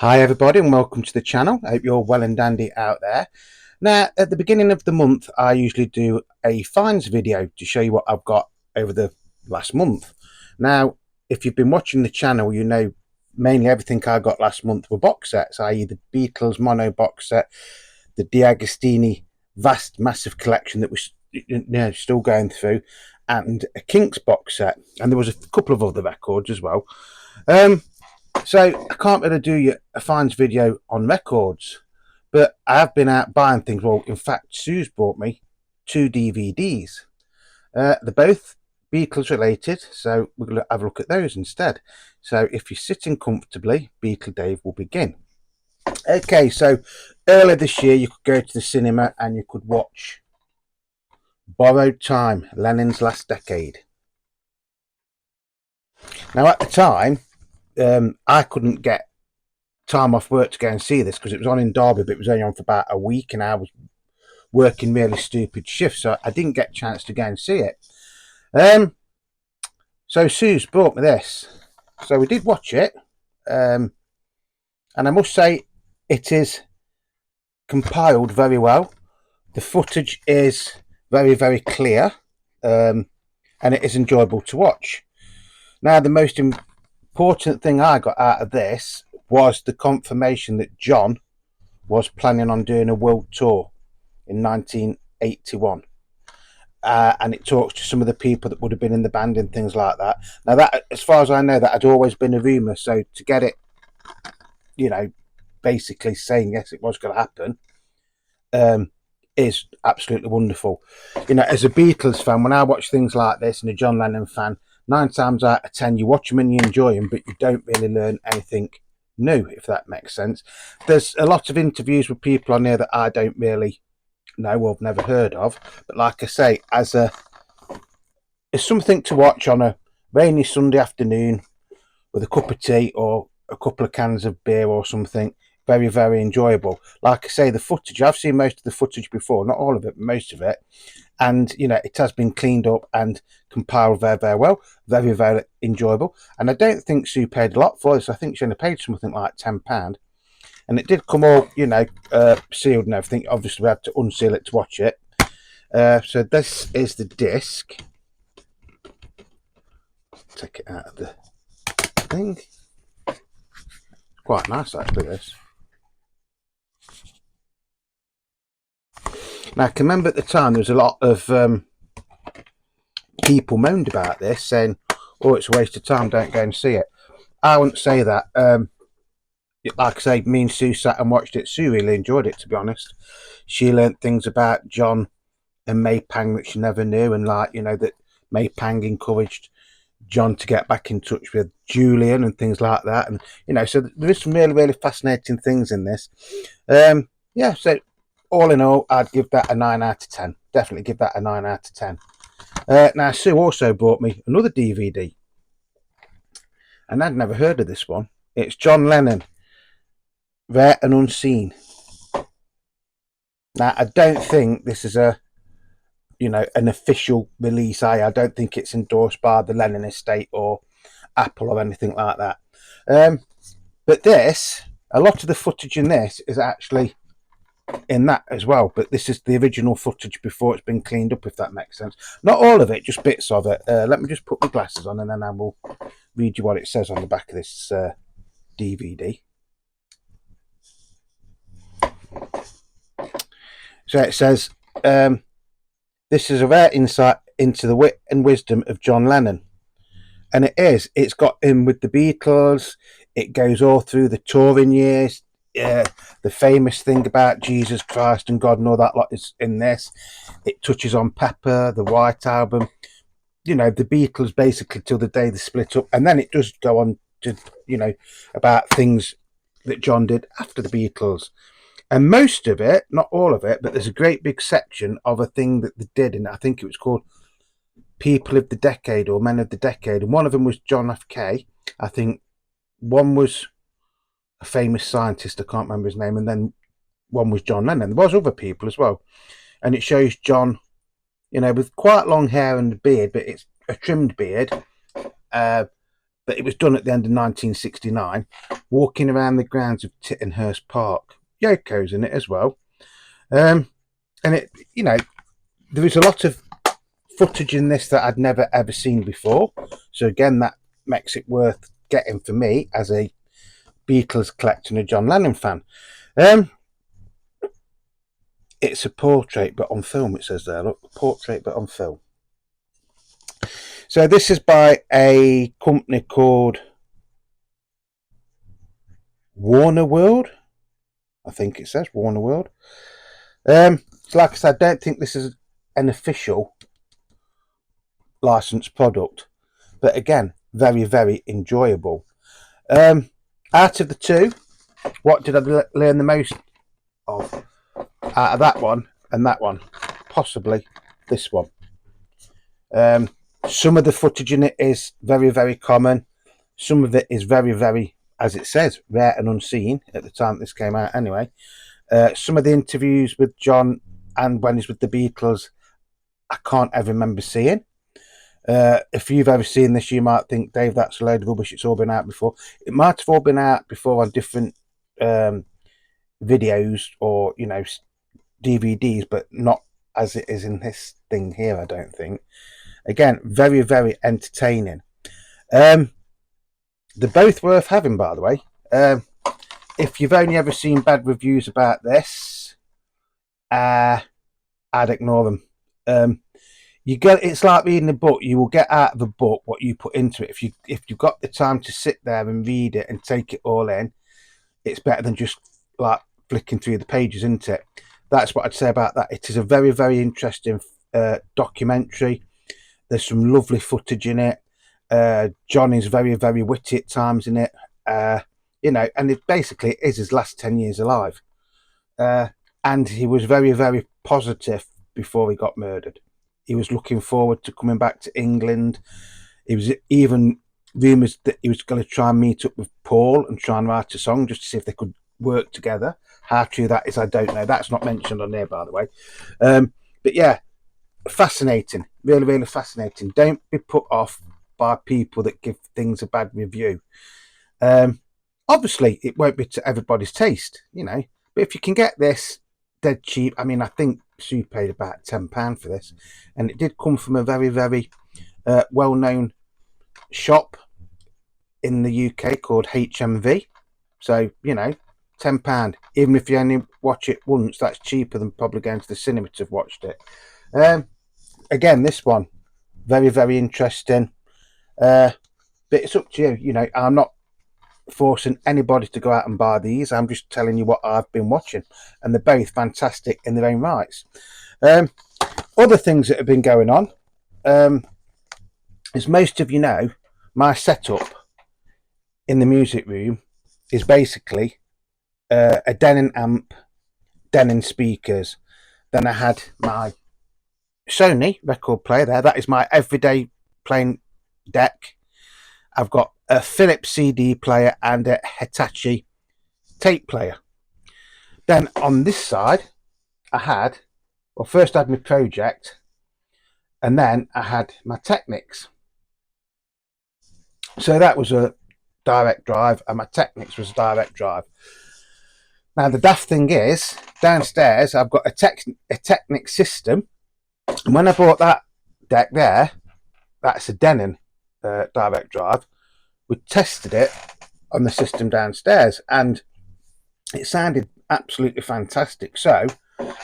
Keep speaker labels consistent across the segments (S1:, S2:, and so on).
S1: Hi everybody and welcome to the channel. I hope you're well and dandy out there. Now at the beginning of the month I usually do a finds video to show you what I've got over the last month. Now if you've been watching the channel you know mainly everything I got last month were box sets, i.e. the Beatles mono box set, the D'Agostini vast massive collection that was still going through, and a Kinks box set, and there was a couple of other records as well. So I can't really do you a finds video on records, but I have been out buying things. Well, in fact, Sue's bought me 2 DVDs. They're both Beatles related, so we're going to have a look at those instead. So if you're sitting comfortably, Beatle Dave will begin. Okay, so earlier this year you could go to the cinema and you could watch Borrowed Time, Lennon's Last Decade. Now at the time, I couldn't get time off work to go and see this because it was on in Derby, but it was only on for about a week and I was working really stupid shifts, so I didn't get a chance to go and see it. So Sue's brought me this, so we did watch it, and I must say it is compiled very well. The footage is very, very clear, and it is enjoyable to watch. Now the most important thing I got out of this was the confirmation that John was planning on doing a world tour in 1981, and it talks to some of the people that would have been in the band and things like that. Now that, as far as I know, that had always been a rumour, so to get it, you know, basically saying yes it was going to happen, is absolutely wonderful. You know, as a Beatles fan, when I watch things like this, and a John Lennon fan, 9 times out of 10 you watch them and you enjoy them, but you don't really learn anything new, if that makes sense. There's a lot of interviews with people on here that I don't really know or have never heard of, but like I say, as something to watch on a rainy Sunday afternoon with a cup of tea or a couple of cans of beer or something, very, very enjoyable. Like I say, the footage, I've seen most of the footage before, not all of it, but most of it, and you know, it has been cleaned up and compiled very, very well, very, very enjoyable. And I don't think Sue paid a lot for this. I think she only paid something like £10, and it did come all, you know, sealed and everything. Obviously we had to unseal it to watch it. So this is the disc. Take it out of the thing. Quite nice actually, this. Now I can remember at the time there was a lot of people moaned about this, saying, oh, it's a waste of time, don't go and see it. I wouldn't say that. Like I say, me and Sue sat and watched it. Sue really enjoyed it, to be honest. She learnt things about John and May Pang that she never knew, and like, you know, that May Pang encouraged John to get back in touch with Julian and things like that. And you know, so there is some really, really fascinating things in this. Yeah, so all in all, I'd give that a 9 out of 10. Definitely give that a 9 out of 10. Now Sue also bought me another DVD, and I'd never heard of this one. It's John Lennon, Rare and Unseen. Now I don't think this is a, you know, an official release. I don't think it's endorsed by the Lennon estate or Apple or anything like that. But this, a lot of the footage in this is actually in that as well, but this is the original footage before it's been cleaned up, if that makes sense. Not all of it, just bits of it. Let me just put my glasses on and then I will read you what it says on the back of this DVD. So it says, this is a rare insight into the wit and wisdom of John Lennon. And it is. It's got him with the Beatles. It goes all through the touring years. The famous thing about Jesus Christ and God and all that lot is in this. It touches on Pepper, the White Album, you know, the Beatles basically till the day they split up. And then it does go on to, you know, about things that John did after the Beatles. And most of it, not all of it, but there's a great big section of a thing that they did, and I think it was called People of the Decade or Men of the Decade. And one of them was John F. K. I think one was a famous scientist, I can't remember his name, and then one was John Lennon. There was other people as well. And it shows John, you know, with quite long hair and a beard, but it's a trimmed beard, but it was done at the end of 1969, walking around the grounds of Tittenhurst Park. Yoko's in it as well. And it, there is a lot of footage in this that I'd never ever seen before. So again, that makes it worth getting for me as a Beatles collector and a John Lennon fan. It's a portrait, but on film, it says there. Look, portrait, but on film. So this is by a company called Warner World. I think it says Warner World. So like I said, I don't think this is an official licensed product, but again, very, very enjoyable. Out of the two, what did I learn the most of? Out of that one and that one, possibly this one. Some of the footage in it is very, very common. Some of it is very, very, as it says, rare and unseen at the time this came out anyway. Some of the interviews with John and when he's with the Beatles, I can't ever remember seeing. If you've ever seen this, you might think, Dave, that's a load of rubbish. It's all been out before. It might have all been out before on different videos or, DVDs, but not as it is in this thing here, I don't think. Again, very, very entertaining. They're both worth having, by the way. If you've only ever seen bad reviews about this, I'd ignore them. It's like reading a book. You will get out of a book what you put into it. If you've got the time to sit there and read it and take it all in, it's better than just like flicking through the pages, isn't it? That's what I'd say about that. It is a very, very interesting documentary. There's some lovely footage in it. John is very, very witty at times in it. And it basically is his last 10 years alive. And he was very, very positive before he got murdered. He was looking forward to coming back to England. It was even rumours that he was going to try and meet up with Paul and try and write a song just to see if they could work together. How true that is, I don't know. That's not mentioned on there, by the way. But yeah, fascinating. Really, really fascinating. Don't be put off by people that give things a bad review. Obviously, it won't be to everybody's taste, but if you can get this dead cheap, I mean, I think Sue paid about £10 for this, and it did come from a very, very well-known shop in the UK called HMV. So, £10. Even if you only watch it once, that's cheaper than probably going to the cinema to have watched it. Again, this one, very, very interesting. But it's up to you. I'm not forcing anybody to go out and buy these. I'm just telling you what I've been watching, and they're both fantastic in their own rights. Other things that have been going on, as most of you know, my setup in the music room is basically a Denon amp, Denon speakers. Then I had my Sony record player there. That is my everyday playing deck. I've got a Philips CD player and a Hitachi tape player. Then on this side, first I had my Project, and then I had my Technics. So that was a direct drive, and my Technics was a direct drive. Now the daft thing is, downstairs I've got a Technics system, and when I bought that deck there, that's a Denon direct drive. We tested it on the system downstairs, and it sounded absolutely fantastic. So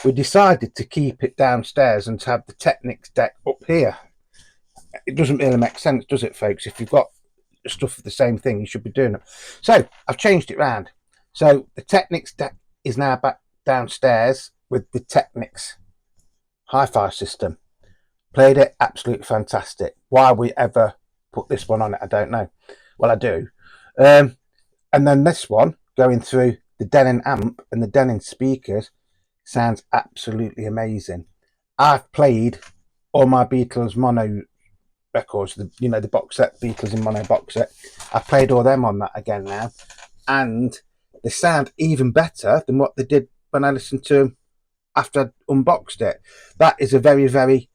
S1: we decided to keep it downstairs and to have the Technics deck up here. It doesn't really make sense, does it, folks? If you've got stuff for the same thing, you should be doing it. So I've changed it round. So the Technics deck is now back downstairs with the Technics hi-fi system. Played it, absolutely fantastic. Why we ever put this one on it, I don't know. Well, I do. And then this one, going through the Denon amp and the Denon speakers, sounds absolutely amazing. I've played all my Beatles mono records, the box set, Beatles in mono box set. I've played all them on that again now, and they sound even better than what they did when I listened to them after I'd unboxed it. That is a very, very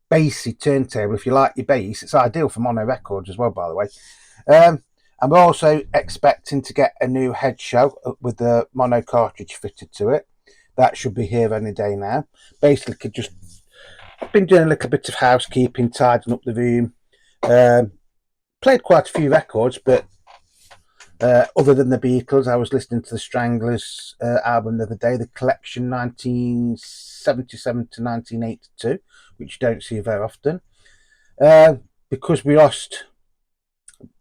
S1: bassy turntable. If you like your bass, it's ideal for mono records as well, by the way. I'm also expecting to get a new head shell with the mono cartridge fitted to it. That should be here any day now. Basically, just been doing a little bit of housekeeping, tidying up the room. Played quite a few records, but other than the Beatles, I was listening to the Stranglers album the other day, the collection 1977 to 1982, which you don't see very often. Because we lost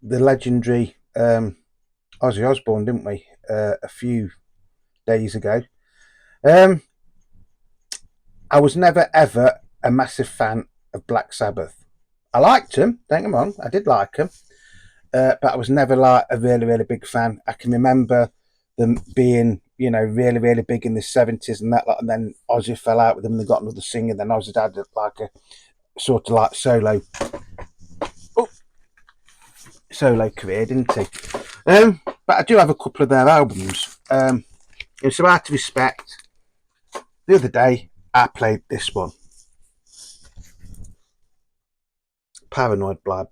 S1: the legendary Ozzy Osbourne, didn't we, a few days ago. I was never ever a massive fan of Black Sabbath. I liked them, don't get me wrong, I did like them, but I was never like a really, really big fan. I can remember them being, really, really big in the 70s and that, and then Ozzy fell out with them and they got another singer, and then Ozzy had like a sort of like solo career, didn't he? But I do have a couple of their albums. So out of respect, the other day I played this one, Paranoid by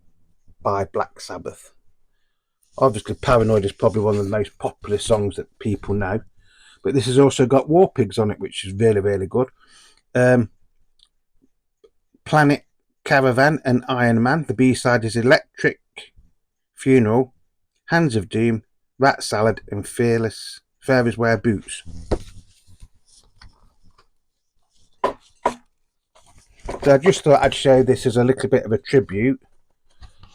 S1: Black Sabbath. Obviously, Paranoid is probably one of the most popular songs that people know, but this has also got War Pigs on it, which is really, really good. Planet Caravan and Iron Man. The B-side is Electric Funeral, Hands of Doom, Rat Salad, and Fearless Fairies Wear Boots. So I just thought I'd show this as a little bit of a tribute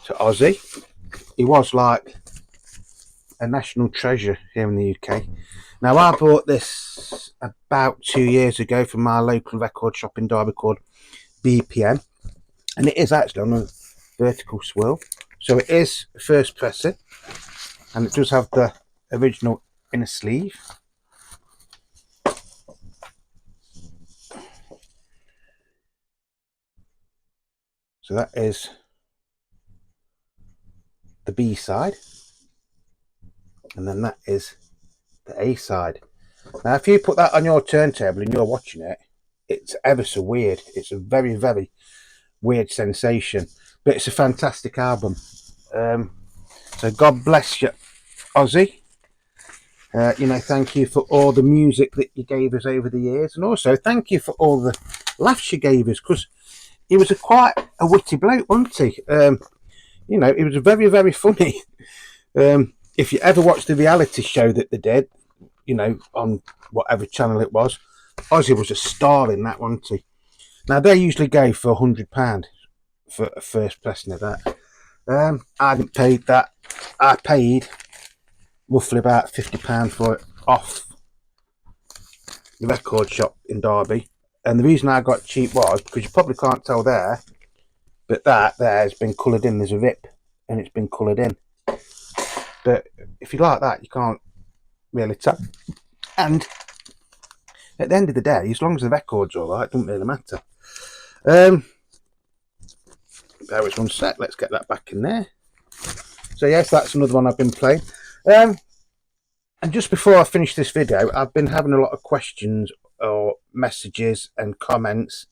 S1: to Ozzy. He was like a national treasure here in the UK. Now, I bought this about 2 years ago from my local record shop in Derby called BPM, and it is actually on a vertical swirl, so it is first pressing, and it does have the original inner sleeve. So that is the B side, and then that is the A side. Now, if you put that on your turntable and you're watching it, it's ever so weird. It's a very, very weird sensation, but it's a fantastic album. So God bless you, Ozzy. Thank you for all the music that you gave us over the years, and also thank you for all the laughs you gave us, because he was quite a witty bloke, wasn't he? He was very, very funny. If you ever watched the reality show that they did, on whatever channel it was, Ozzy was a star in that, wasn't he? Now, they usually go for £100 for a first pressing of that. I didn't pay that. I paid roughly about £50 for it off the record shop in Derby. And the reason I got cheap was because you probably can't tell there, but that there has been coloured in. There's a rip and it's been coloured in. But if you like that, you can't really tell. And at the end of the day, as long as the record's alright, it doesn't really matter. There was one sec. Let's get that back in there. So yes, that's another one I've been playing. And just before I finish this video, I've been having a lot of questions or messages and comments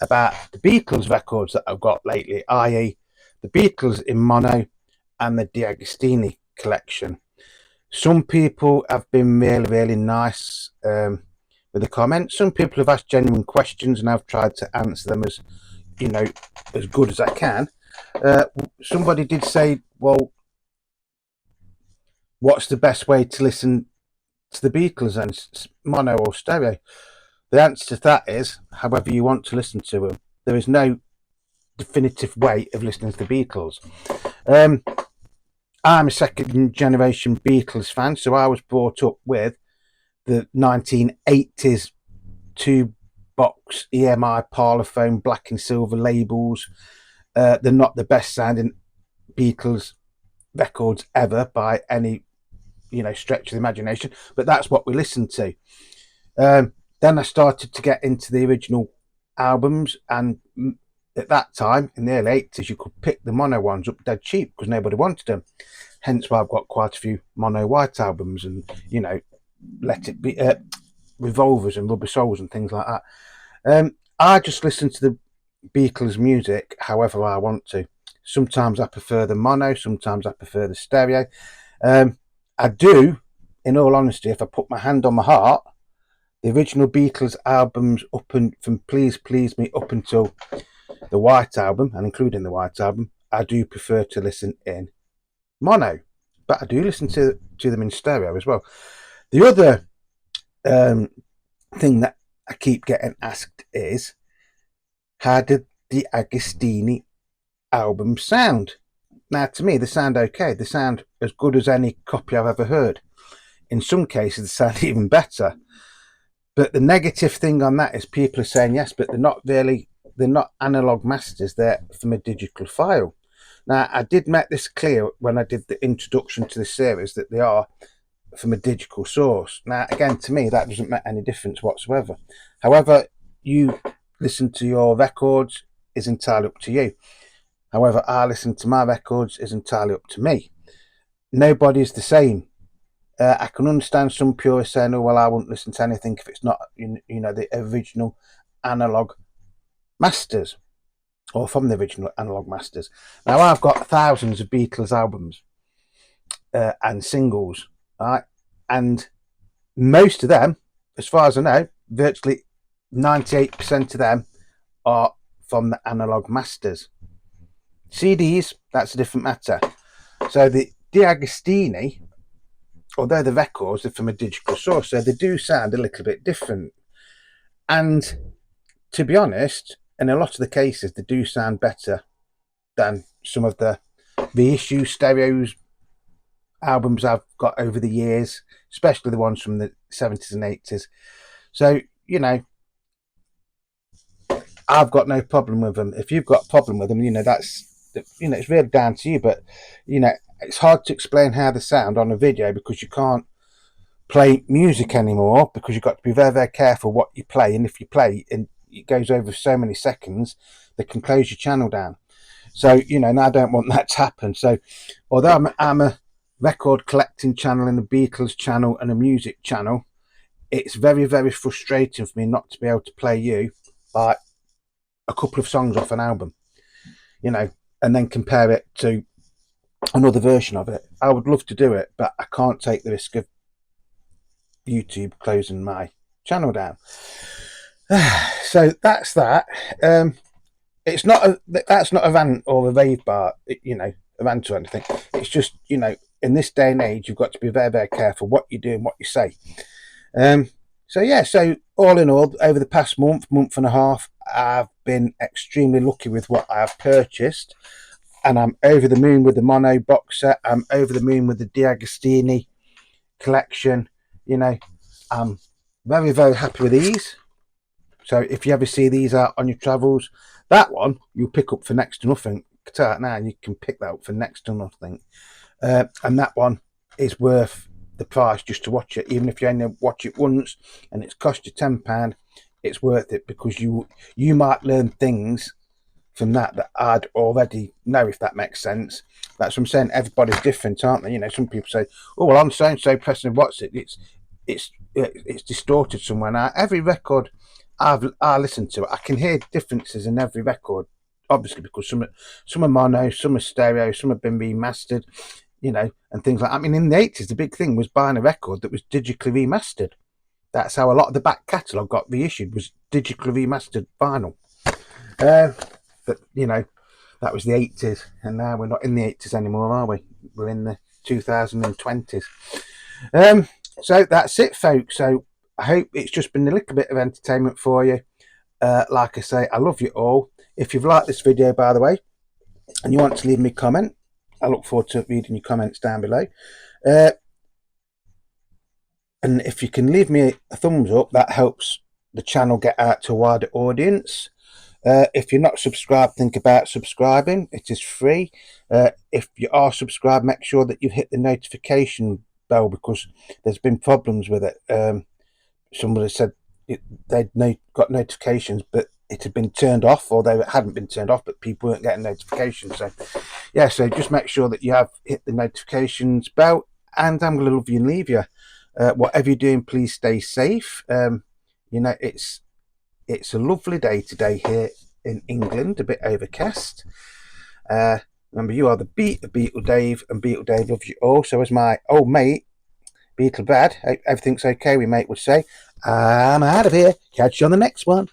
S1: about the Beatles records that I've got lately, i.e. the Beatles in mono and the D'Agostini collection. Some people have been really, really nice with the comments. Some people have asked genuine questions, and I've tried to answer them as good as I can. Somebody did say, well, what's the best way to listen to the Beatles, and mono or stereo? The answer to that is however you want to listen to them. There is no definitive way of listening to the Beatles. I'm a second generation Beatles fan, so I was brought up with the 1980s 2-box EMI Parlophone black and silver labels. They're not the best sounding Beatles records ever by any stretch of the imagination, but that's what we listened to. Then I started to get into the original albums, and at that time in the early 80s you could pick the mono ones up dead cheap because nobody wanted them, hence why I've got quite a few mono white albums and Let It Be, Revolvers and Rubber Souls and things like that. I just listen to the Beatles music however I want to. Sometimes I prefer the mono, sometimes I prefer the stereo. I do, in all honesty, if I put my hand on my heart, the original Beatles albums up and from Please Please Me up until the White Album, and including the White Album, I do prefer to listen in mono, but I do listen to them in stereo as well. The other thing that I keep getting asked is, how did the Agostini album sound? Now, to me, they sound okay. They sound as good as any copy I've ever heard. In some cases, they sound even better. But the negative thing on that is people are saying yes, but they're not analog masters, they're from a digital file. Now, I did make this clear when I did the introduction to the series that they are from a digital source. Now, again, to me, that doesn't make any difference whatsoever. However you listen to your records is entirely up to you. However I listen to my records is entirely up to me. Nobody's the same. I can understand some purists saying, oh, well, I won't listen to anything if it's not, the original analog masters, or from the original analog masters. Now, I've got thousands of Beatles albums and singles, right? And most of them, as far as I know, virtually 98% of them are from the analog masters. CDs, that's a different matter. So the Agostini, although the records are from a digital source, so they do sound a little bit different. And to be honest, in a lot of the cases, they do sound better than some of the reissue stereos albums I've got over the years, especially the ones from the 70s and 80s. So, I've got no problem with them. If you've got a problem with them, it's really down to you. But, it's hard to explain how they sound on a video because you can't play music anymore, because you've got to be very, very careful what you play. And if you play and it goes over so many seconds, they can close your channel down. So, and I don't want that to happen. So, although I'm a record collecting channel and a Beatles channel and a music channel, it's very, very frustrating for me not to be able to play you like a couple of songs off an album, and then compare it to another version of it. I would love to do it, but I can't take the risk of YouTube closing my channel down. So that's that. That's not a rant or a rave bar, a rant or anything. It's just, in this day and age, you've got to be very, very careful what you do and what you say. So all in all, over the past month and a half, I've been extremely lucky with what I've purchased, and I'm over the moon with the mono box set. I'm over the moon with the D'Agostini collection. I'm very, very happy with these. So if you ever see these out on your travels, that one you'll pick up for next to nothing. Now you can pick that up for next to nothing, and that one is worth the price just to watch it. Even if you only watch it once and it's cost you £10, it's worth it, because you might learn things from that I'd already know, if that makes sense. That's what I'm saying. Everybody's different, aren't they? Some people say, oh, well, I'm so and so pressing what's it, it's distorted somewhere. Now, every record I listen to, I can hear differences in every record, obviously, because some are mono, some are stereo, some have been remastered, and things like that. I mean, in the 80s, the big thing was buying a record that was digitally remastered. That's how a lot of the back catalogue got reissued, was digitally remastered vinyl. But, that was the 80s, and now we're not in the 80s anymore, are we? We're in the 2020s. So that's it, folks. So I hope it's just been a little bit of entertainment for you. Like I say, I love you all. If you've liked this video, by the way, and you want to leave me a comment, I look forward to reading your comments down below. And if you can leave me a thumbs up, that helps the channel get out to a wider audience. If you're not subscribed, think about subscribing. It is free. If you are subscribed, make sure that you hit the notification bell, because there's been problems with it. Somebody said they'd got notifications, but it had been turned off, although it hadn't been turned off, but people weren't getting notifications. So yeah, so just make sure that you have hit the notifications bell, and I'm going to love you and leave you. Whatever you're doing, please stay safe. It's a lovely day today here in England, a bit overcast. Remember, you are the Beetle Dave, and Beetle Dave loves you all. So as my old mate, Beetle Brad, everything's okay, we mate would say. I'm out of here. Catch you on the next one.